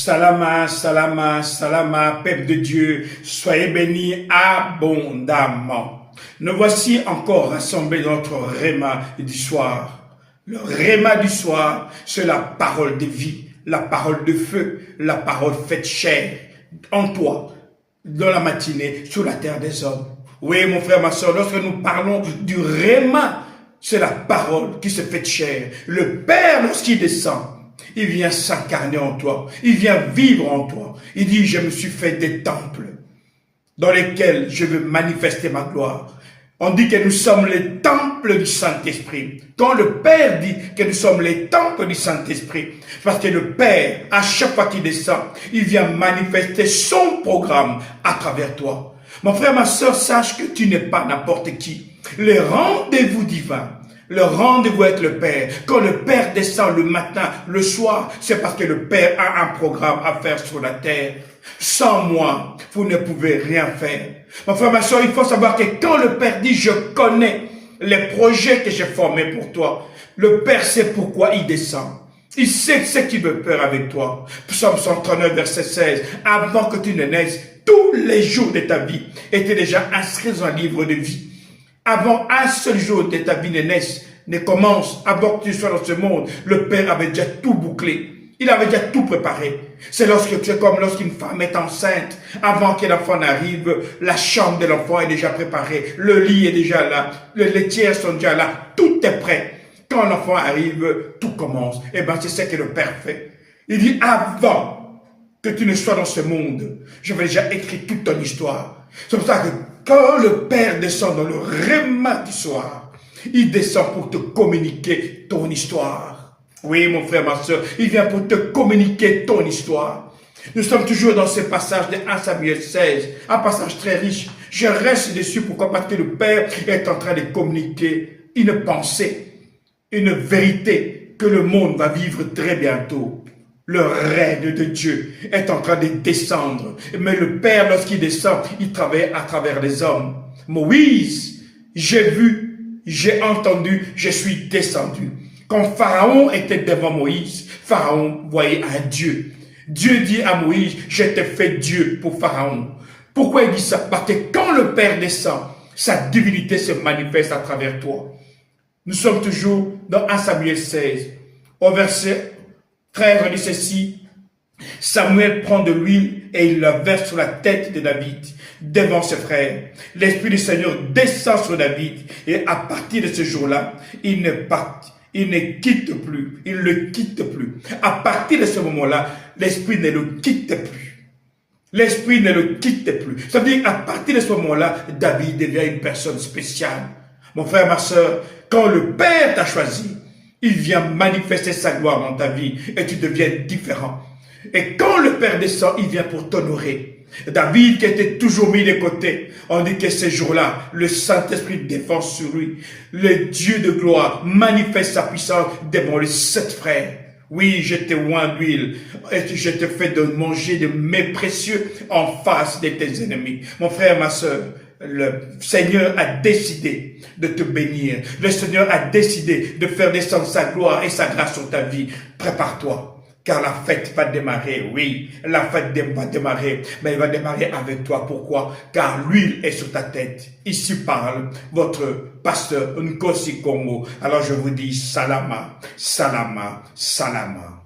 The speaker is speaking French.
Salama, salama, salama, peuple de Dieu, soyez bénis abondamment. Nous voici encore rassemblés dans notre réma du soir. Le réma du soir, c'est la parole de vie, la parole de feu, la parole faite chair en toi, dans la matinée, sur la terre des hommes. Oui, mon frère, ma soeur, lorsque nous parlons du réma, c'est la parole qui se fait chair. Le Père, lorsqu'il descend, il vient s'incarner en toi. Il vient vivre en toi. Il dit, je me suis fait des temples dans lesquels je veux manifester ma gloire. On dit que nous sommes les temples du Saint-Esprit. Quand le Père dit que nous sommes les temples du Saint-Esprit, parce que le Père, à chaque fois qu'il descend, il vient manifester son programme à travers toi. Mon frère, ma soeur, sache que tu n'es pas n'importe qui. Les rendez-vous divins, le rendez-vous avec le Père, quand le Père descend le matin, le soir, c'est parce que le Père a un programme à faire sur la terre. Sans moi, vous ne pouvez rien faire. Mon frère, ma soeur, il faut savoir que quand le Père dit, je connais les projets que j'ai formés pour toi, le Père sait pourquoi il descend. Il sait ce qu'il veut faire avec toi. Psaume 139, verset 16. Avant que tu ne naisses, tous les jours de ta vie étaient déjà inscrits dans un livre de vie. Avant un seul jour de ta vie ne commence, avant que tu sois dans ce monde, le Père avait déjà tout bouclé. Il avait déjà tout préparé. C'est lorsque tu es comme lorsqu'une femme est enceinte. Avant que l'enfant n'arrive, la chambre de l'enfant est déjà préparée. Le lit est déjà là. Les laitières sont déjà là. Tout est prêt. Quand l'enfant arrive, tout commence. Et bien, c'est ce que le Père fait. Il dit, avant que tu ne sois dans ce monde, j'avais déjà écrit toute ton histoire. C'est pour ça que quand le Père descend dans le réma du soir, il descend pour te communiquer ton histoire. Oui, mon frère, ma soeur, il vient pour te communiquer ton histoire. Nous sommes toujours dans ce passage de 1 Samuel 16, un passage très riche. Je reste dessus, pourquoi? Parce que le Père est en train de communiquer une pensée, une vérité que le monde va vivre très bientôt. Le règne de Dieu est en train de descendre. Mais le Père, lorsqu'il descend, il travaille à travers les hommes. Moïse, j'ai vu, j'ai entendu, je suis descendu. Quand Pharaon était devant Moïse, Pharaon voyait un Dieu. Dieu dit à Moïse, je t'ai fait Dieu pour Pharaon. Pourquoi il dit ça? Parce que quand le Père descend, sa divinité se manifeste à travers toi. Nous sommes toujours dans 1 Samuel 16, au verset 13, on dit ceci. Samuel prend de l'huile et il la verse sur la tête de David devant ses frères. L'Esprit du Seigneur descend sur David et à partir de ce jour-là, il ne quitte plus. Il ne le quitte plus. À partir de ce moment-là, l'Esprit ne le quitte plus. L'Esprit ne le quitte plus. Ça veut dire qu'à partir de ce moment-là, David devient une personne spéciale. Mon frère, ma soeur, quand le Père t'a choisi, il vient manifester sa gloire dans ta vie et tu deviens différent. Et quand le Père descend, il vient pour t'honorer. David qui était toujours mis de côté, on dit que ce jour-là, le Saint-Esprit défend sur lui. Le Dieu de gloire manifeste sa puissance devant les 7 frères. Oui, je te oins d'huile et je te fais de manger de mes précieux en face de tes ennemis. Mon frère, ma soeur, le Seigneur a décidé de te bénir. Le Seigneur a décidé de faire descendre sa gloire et sa grâce sur ta vie. Prépare-toi, car la fête va démarrer. Oui, la fête va démarrer, mais elle va démarrer avec toi. Pourquoi? Car l'huile est sur ta tête. Ici parle votre pasteur Nkosi Congo. Alors je vous dis salama, salama, salama.